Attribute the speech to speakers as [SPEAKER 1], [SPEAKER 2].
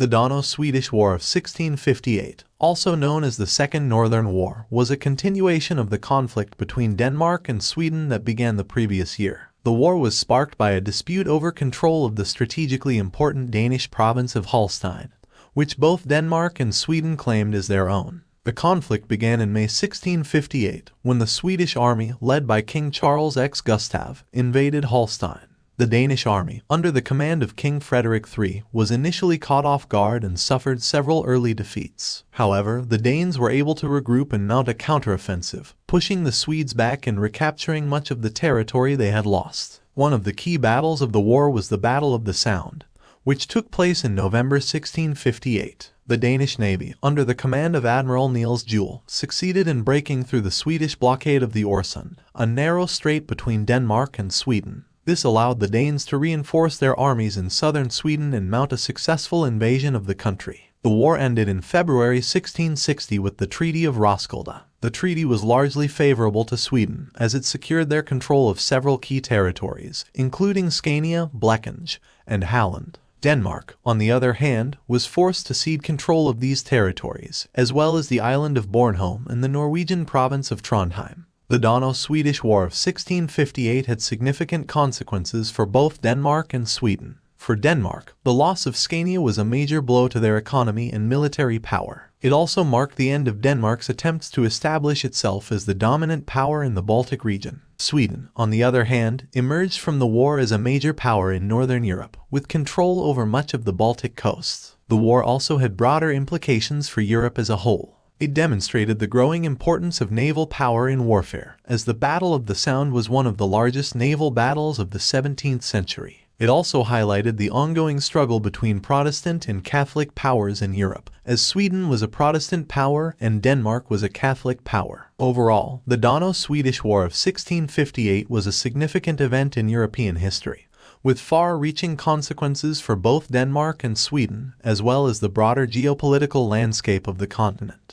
[SPEAKER 1] The Dano Swedish War of 1658, also known as the Second Northern War, was a continuation of the conflict between Denmark and Sweden that began the previous year. The war was sparked by a dispute over control of the strategically important Danish province of Holstein, which both Denmark and Sweden claimed as their own. The conflict began in May 1658, when the Swedish army, led by King Charles X Gustav, invaded Holstein. The Danish army, under the command of King Frederick III, was initially caught off guard and suffered several early defeats. However, the Danes were able to regroup and mount a counteroffensive, pushing the Swedes back and recapturing much of the territory they had lost. One of the key battles of the war was the Battle of the Sound, which took place in November 1658. The Danish navy, under the command of Admiral Niels Juel, succeeded in breaking through the Swedish blockade of the Øresund, a narrow strait between Denmark and Sweden. This allowed the Danes to reinforce their armies in southern Sweden and mount a successful invasion of the country. The war ended in February 1660 with the Treaty of Roskilde. The treaty was largely favorable to Sweden, as it secured their control of several key territories, including Scania, Blekinge, and Halland. Denmark, on the other hand, was forced to cede control of these territories, as well as the island of Bornholm and the Norwegian province of Trondheim. The Dano Swedish War of 1658 had significant consequences for both Denmark and Sweden. For Denmark, the loss of Scania was a major blow to their economy and military power. It also marked the end of Denmark's attempts to establish itself as the dominant power in the Baltic region. Sweden, on the other hand, emerged from the war as a major power in Northern Europe, with control over much of the Baltic coast. The war also had broader implications for Europe as a whole. It demonstrated the growing importance of naval power in warfare, as the Battle of the Sound was one of the largest naval battles of the 17th century. It also highlighted the ongoing struggle between Protestant and Catholic powers in Europe, as Sweden was a Protestant power and Denmark was a Catholic power. Overall, the Dano Swedish War of 1658 was a significant event in European history, with far-reaching consequences for both Denmark and Sweden, as well as the broader geopolitical landscape of the continent.